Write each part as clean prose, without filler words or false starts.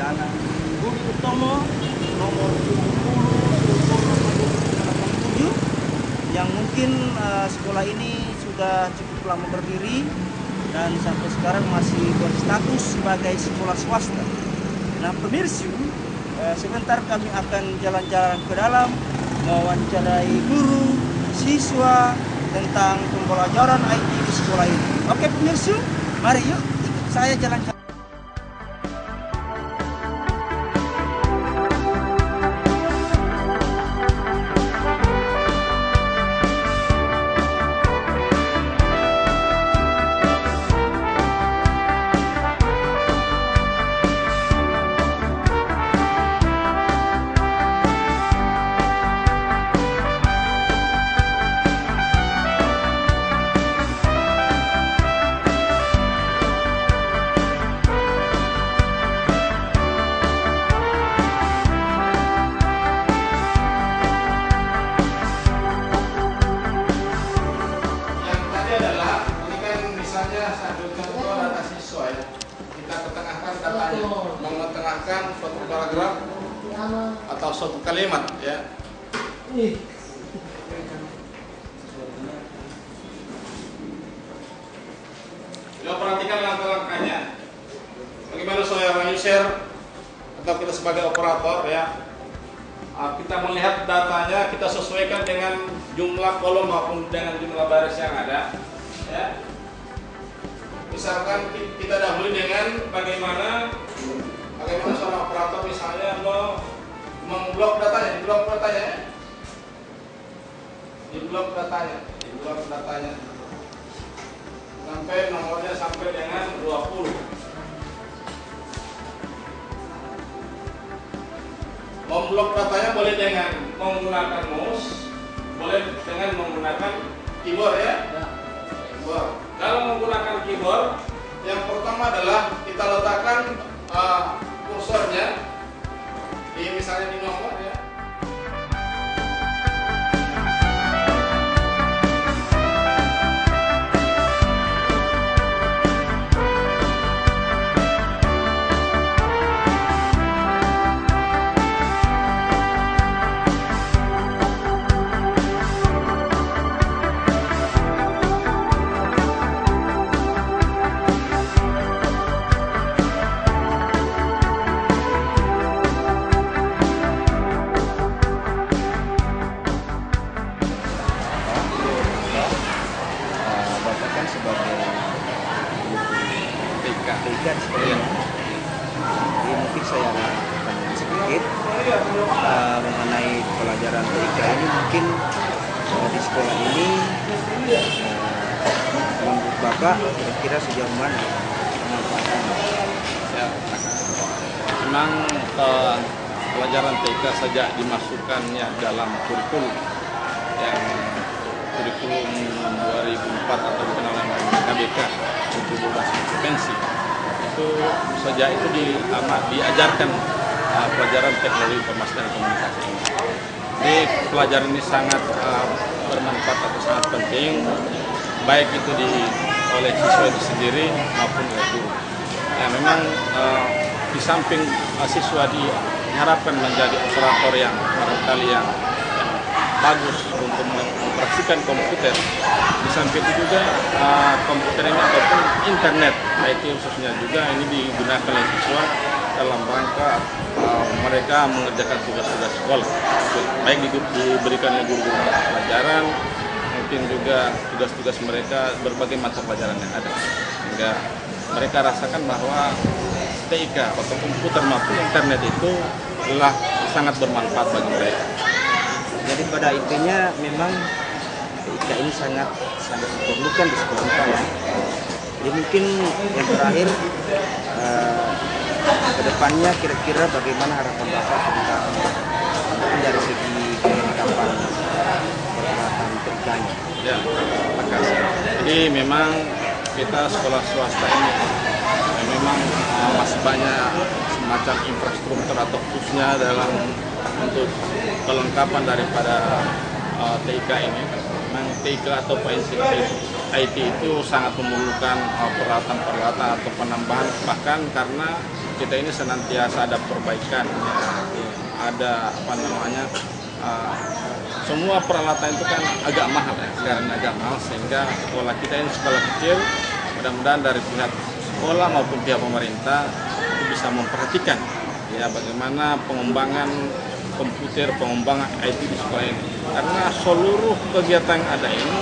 anak Budi Utomo nomor 70 yang mungkin sekolah ini sudah cukup lama berdiri dan sampai sekarang masih berstatus sebagai sekolah swasta. Nah pemirsa, sebentar kami akan jalan-jalan ke dalam mewawancarai guru, siswa tentang pembelajaran IT di sekolah ini. Oke pemirsa, mari yuk ikut saya jalan-jalan. Suatu paragraf atau suatu kalimat ya. Coba perhatikan langkah-langkahnya. Bagaimana saya share atau kita sebagai operator ya. Kita melihat datanya, kita sesuaikan dengan jumlah kolom maupun dengan jumlah baris yang ada ya. Misalkan kita dahului dengan bagaimana seorang operator misalnya memblok datanya, di blok datanya sampai nomornya sampai dengan 20. Memblok datanya boleh dengan menggunakan mouse, boleh dengan menggunakan keyboard ya. Keyboard. Kalau menggunakan keyboard, yang pertama adalah kita letakkan kursornya di misalnya di nomor ya. Jadi mungkin saya akan sedikit mengenai pelajaran TIK ini. Mungkin di sekolah ini menurut Bapak kira-kira sejauh mana pemanfaatannya? Ya, memang pelajaran TIK sejak dimasukkannya dalam kurikulum yang kurikulum 2004 atau dikenal dengan KBK 17 kompetensi itu sejak itu diajarkan pelajaran teknologi informasi dan komunikasi ini. Jadi pelajaran ini sangat bermanfaat atau sangat penting, baik itu oleh siswa itu sendiri maupun oleh guru. Ya, memang di samping siswa diharapkan menjadi operator yang barangkali yang bagus untuk mengoperasikan komputer. Di samping itu juga komputer ini ataupun internet IT khususnya juga ini digunakan oleh siswa dalam rangka mereka mengerjakan tugas-tugas sekolah, baik diberikan oleh guru-guru pelajaran, mungkin juga tugas-tugas mereka berbagai mata pelajaran yang ada, sehingga mereka rasakan bahwa TIK atau komputer maupun internet itu adalah sangat bermanfaat bagi mereka. Jadi pada intinya memang TIK ini sangat diperlukan di sekolah kita ya. Jadi mungkin yang terakhir ke depannya kira-kira bagaimana harapan Bapak tentang mungkin dari segi kelengkapan peralatan TIK-nya? Ya, terima kasih. Jadi memang kita sekolah swasta ini memang masih banyak semacam infrastruktur atau khususnya dalam untuk kelengkapan daripada TIK ini. Memang TIK atau IT itu sangat memerlukan peralatan-peralatan atau penambahan, bahkan karena kita ini senantiasa ada perbaikan, ya. Ada apa namanya, semua peralatan itu kan agak mahal ya, sekarang agak mahal, sehingga sekolah kita ini sekolah kecil. Mudah-mudahan dari pihak sekolah maupun pihak pemerintah itu bisa memperhatikan ya bagaimana pengembangan komputer, pengembangan IT di sekolah ini. Karena seluruh kegiatan yang ada ini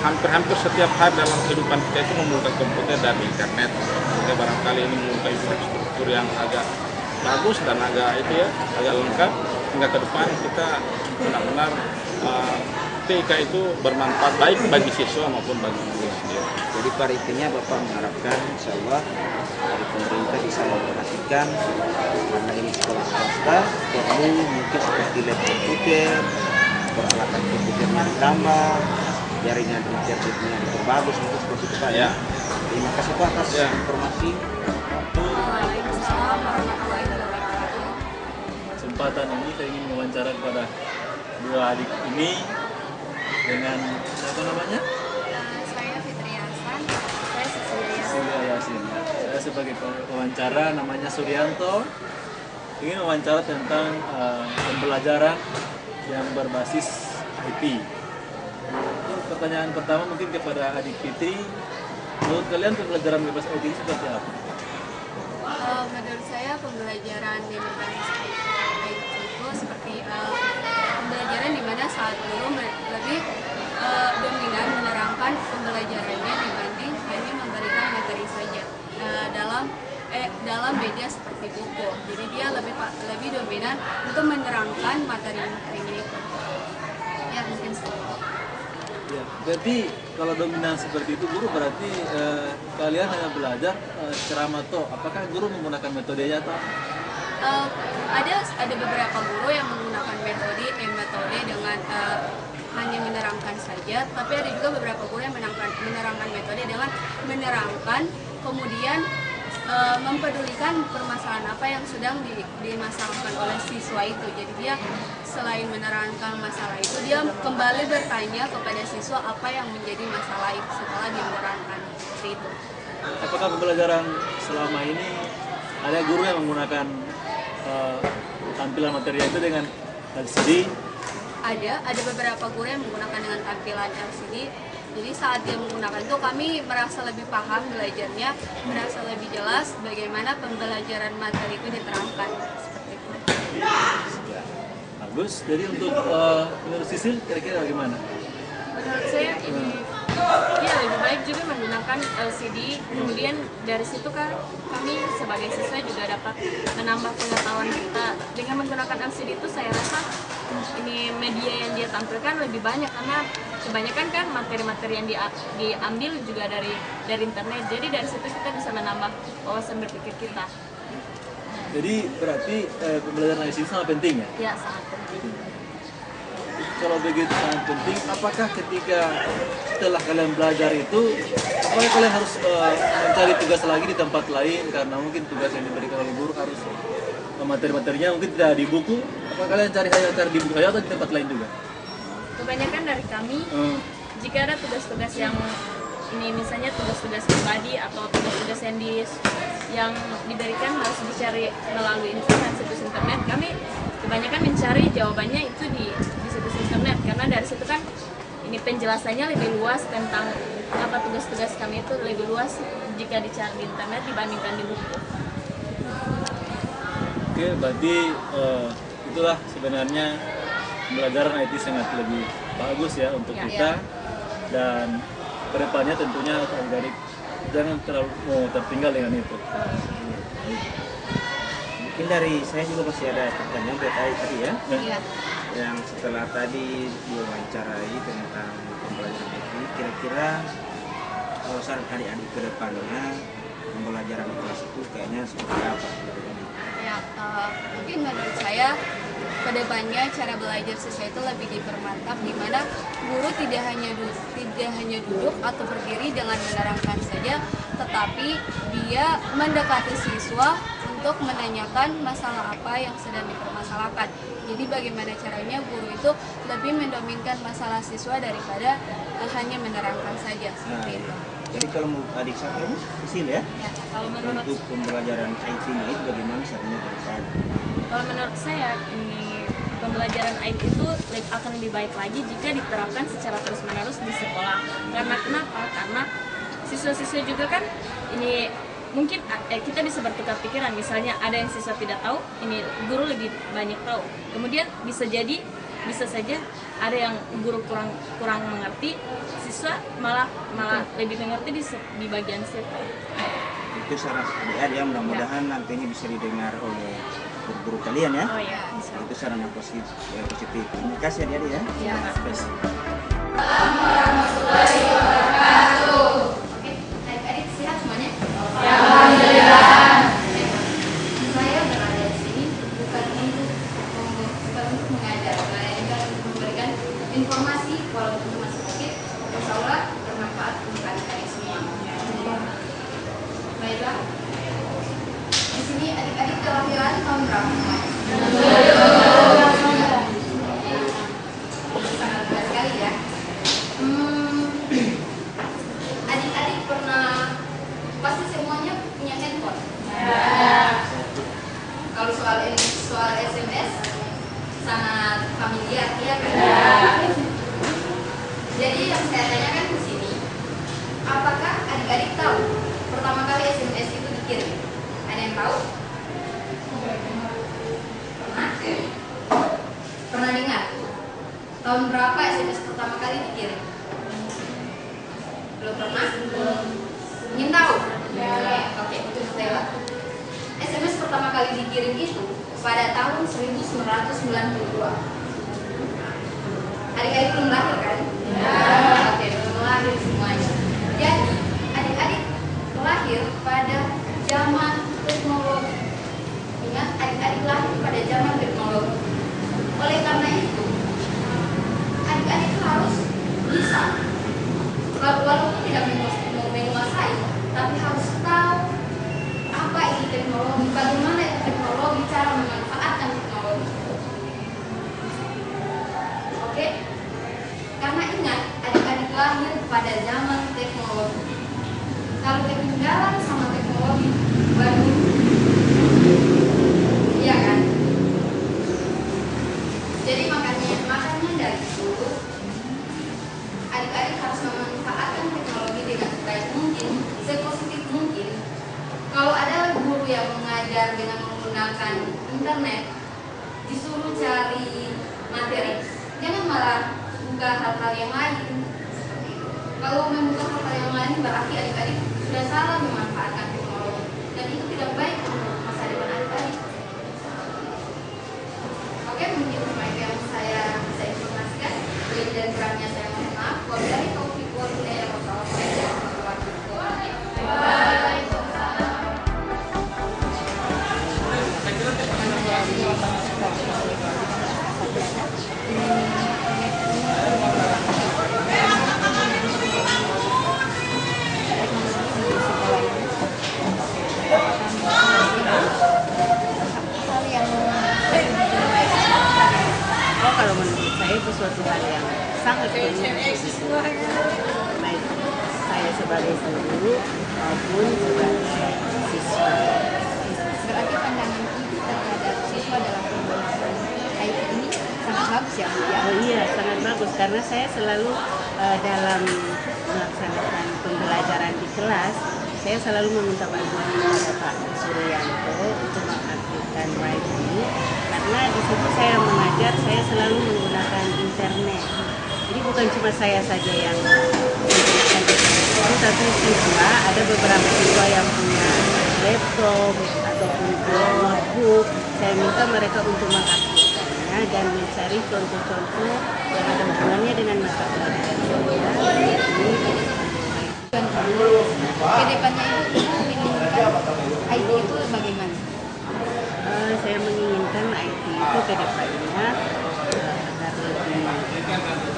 hampir-hampir setiap hari dalam kehidupan kita itu memerlukan komputer dan internet. Sehingga barangkali ini membuka infrastruktur yang agak bagus dan agak agak lengkap, hingga ke depan kita benar-benar TIK itu bermanfaat baik bagi siswa maupun bagi guru sendiri. Jadi pada intinya Bapak mengharapkan insya Allah dari pemerintah bisa memperhatikan, karena ini sekolah swasta, perlu mungkin seperti lab komputer, peralatan komputernya ditambah, jaringan internetnya diperbagus, mungkin seperti itu Pak ya. Terima kasih Pak atas informasi. Kesempatan ini saya ingin mewawancara kepada dua adik ini dengan apa namanya? Saya Fitri Hasan, saya Cecilia Surya Yasin. Saya sebagai pewawancara namanya Suryanto, ingin mewawancara tentang pembelajaran yang berbasis IT. Untuk pertanyaan pertama mungkin kepada adik Fitri, menurut kalian pembelajaran berbasis IT ini seperti apa? Menurut saya pembelajaran di berbasis IT itu seperti pembelajaran di mana saat guru lebih dominan menerangkan pembelajarannya dibanding hanya memberikan materi saja dalam media seperti buku. Jadi dia lebih dominan untuk menerangkan materi-materinya itu. Ya mungkin seperti itu. Ya, berarti kalau dominan seperti itu guru berarti kalian hanya belajar ceramah toh. Apakah guru menggunakan metodenya atau? Ada beberapa guru yang menggunakan metode dengan hanya menerangkan saja, tapi ada juga beberapa guru yang menerangkan metode dengan menerangkan, kemudian mempedulikan permasalahan apa yang sedang dimasalahkan oleh siswa itu. Jadi dia selain menerangkan masalah itu, dia kembali bertanya kepada siswa apa yang menjadi masalah itu setelah dia menerangkan seperti itu. Apakah pembelajaran selama ini ada guru yang menggunakan tampilan materi itu dengan LCD? Ada beberapa guru yang menggunakan dengan tampilan LCD. Jadi saat dia menggunakan itu kami merasa lebih paham belajarnya, merasa lebih jelas bagaimana pembelajaran materi itu diterangkan seperti itu. Bagus. Jadi untuk menurut Sisil kira-kira bagaimana? Menurut saya ini ya lebih baik juga menggunakan LCD. Kemudian dari situ kan kami sebagai siswa juga dapat menambah pengetahuan kita. Dengan menggunakan LCD itu saya rasa ini media yang dia tampilkan lebih banyak, karena kebanyakan kan materi-materi yang diambil juga dari internet. Jadi dari situ kita bisa menambah wawasan berpikir kita. Jadi berarti pembelajaran ICT sangat penting ya? Ya, sangat penting. Kalau begitu sangat penting, apakah ketika setelah kalian belajar itu, apakah kalian harus mencari tugas lagi di tempat lain, karena mungkin tugas yang diberikan oleh guru harus materi-materinya mungkin tidak di buku? Apa kalian cari di buku saja atau di tempat lain juga? Kebanyakan dari kami, jika ada tugas-tugas yang ini misalnya tugas-tugas pribadi atau tugas-tugas yang diberikan harus dicari melalui situs internet, kami kebanyakan mencari jawabannya itu di situs internet, karena dari situ kan ini penjelasannya lebih luas tentang apa tugas-tugas kami itu lebih luas jika dicari di internet dibandingkan di buku. Oke, berarti itulah sebenarnya pembelajaran IT sangat lebih bagus ya untuk kita. Dan kedepannya tentunya adik-adik jangan terlalu tertinggal dengan itu. Mungkin dari saya juga masih ada pertanyaan buat tadi ya. Iya. Yang setelah tadi diwawancarai tentang pembelajaran IT, kira-kira kalau saran adik-adik ke depannya pembelajaran kelas itu kayaknya seperti apa? Ya, mungkin menurut saya kedepannya cara belajar siswa itu lebih dipermantap, di mana guru tidak hanya duduk atau berdiri dengan menerangkan saja, tetapi dia mendekati siswa untuk menanyakan masalah apa yang sedang dipermasalahkan. Jadi bagaimana caranya guru itu lebih mendominkan masalah siswa daripada hanya menerangkan saja seperti itu. Jadi kalau menurut adik saya ini kecil ya, Kalau menurut untuk pembelajaran IT-nya itu bagaimana caranya ke depan? Kalau menurut saya ini pembelajaran IT itu akan lebih baik lagi jika diterapkan secara terus-menerus di sekolah. Karena kenapa? Karena siswa-siswa juga kan ini mungkin kita bisa bertukar pikiran. Misalnya ada yang siswa tidak tahu, ini guru lebih banyak tahu. Kemudian bisa saja ada yang guru kurang mengerti, siswa malah lebih mengerti di bagian situ. Itu saran adik-adik ya, mudah-mudahan nantinya bisa didengar oleh guru kalian ya. Oh ya, bisa. Itu saran yang positif. Terima kasih adik-adik ya. Ya. Oke, adik-adik sehat semuanya? Ya, alhamdulillah. Saya berada di sini bukan untuk mengajar, melainkan untuk memberikan informasi walaupun cuma sedikit, insya Allah bermanfaat untuk adik-adik semua. Baiklah. Di sini adik-adik kelahiran tahun berapa semuanya? Sangat mudah sekali ya. Adik-adik pasti semuanya punya handphone. Kalau soal SMS sangat familiar ya kan? Jadi yang saya tanyakan di sini, apakah adik-adik tahu pertama kali SMS itu dikirim? Ada yang tahu? Pernah dengar? Tahun berapa SMS pertama kali dikirim? Belum pernah? Ingin tahu? Oke, saya SMS pertama kali dikirim itu pada tahun 1992. Adik-adik belum lahir kan? Oke, belum lahir semuanya. Jadi, adik-adik lahir pada zaman teknologi. Ingat, adik-adik lahir pada zaman teknologi. Oleh karena itu, adik-adik harus bisa, walaupun tidak menguasai, tapi harus tahu apa ini teknologi, bagaimana teknologi, cara memanfaatkan teknologi. Oke, karena ingat, adik-adik lahir pada zaman teknologi. Kalau ketinggalan sama teknologi, waduh, iya kan? Jadi makanya dari itu adik-adik harus memanfaatkan teknologi dengan sebaik mungkin, sepositif mungkin. Kalau ada guru yang mengajar dengan menggunakan internet, disuruh cari materi, jangan malah buka hal-hal yang lain. Kalau membuka hal-hal yang lain berarti adik-adik sudah salah memanfaatkan teknologi, dan itu tidak baik untuk masa depan adik-adik. Oke, mungkin cuma itu yang saya bisa informasikan. Lebih dan kurangnya saya mohon maaf. Wabillahi taufiq wal hidayah. Wassalamualaikum warahmatullahi wabarakatuh. Kalau menurut saya itu suatu hal yang sangat penting, baik saya sebagai guru maupun sebagai siswa. Berarti pandangan ibu terhadap siswa dalam pembelajaran IT ini sangat bagus ya, Bu ya? Oh iya, sangat bagus karena saya selalu dalam melaksanakan pembelajaran di kelas, saya selalu meminta bantuan kepada Pak Suryanto untuk mengaktifkan WiFi karena di situ saya mengajar, saya selalu menggunakan internet. Jadi bukan cuma saya saja yang menggunakan internet, tapi siswa ada beberapa siswa yang punya laptop ataupun notebook. Saya minta mereka untuk mengaktifkannya dan mencari contoh-contoh yang ada hubungannya dengan mata pelajaran saya. Kedepannya itu menginginkan IT itu bagaimana? Saya menginginkan IT itu ke depannya agar lebih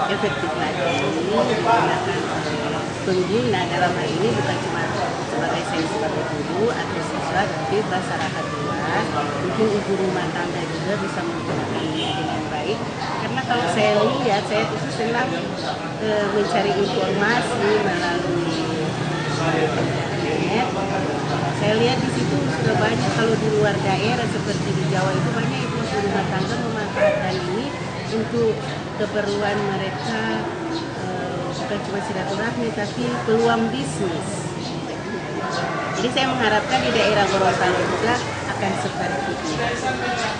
efektif lagi digunakan oleh pengguna. Dalam hal ini bukan cuma sebagai saya sebagai guru atau siswa, tapi masyarakat luas, mungkin ibu rumah tangga juga bisa menggunakannya dengan baik. Karena kalau saya lihat, saya itu senang mencari informasi melalui internet. Saya lihat di situ sudah banyak, kalau di luar daerah seperti di Jawa itu banyak ibu-ibu rumah tangga memanfaatkan ini untuk keperluan mereka, bukan cuma silaturahmi tapi peluang bisnis. Jadi saya mengharapkan di daerah Gorontalo juga akan seperti itu.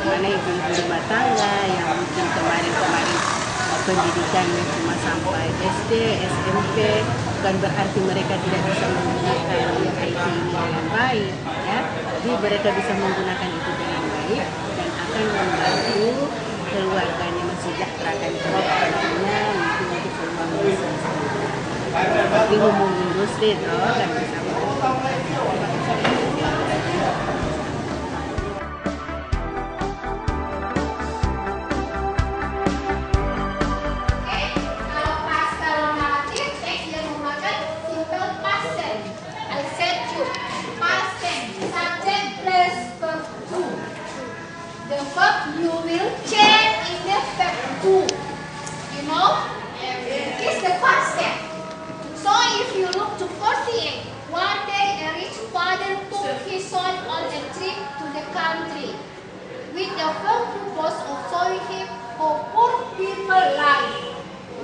Mana ibu-ibu rumah tangga yang mungkin kemarin-kemarin pendidikannya cuma sampai SD, SMP, bukan berarti mereka tidak bisa menggunakan IT ini dengan baik, ya. Jadi mereka bisa menggunakan itu dengan baik dan akan membantu keluarganya mensejahterakan keluarganya untuk peluang bisnis. Tapi ngomong industri itu kan bisa. The verb you will change in the verb to. You know, it's the past tense. So if you look to 48, one day a rich father took his son on a trip to the country with the firm purpose of showing him how poor people live.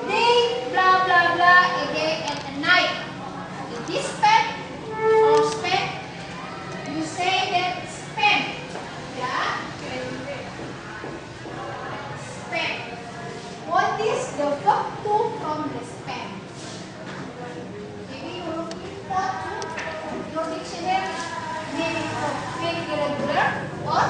They blah blah blah a day and a night. In this spend or spend, you say that spend. Yeah. Spend. What is the verb to from the spend? Maybe you look for to your dictionary, meaning of very irregular or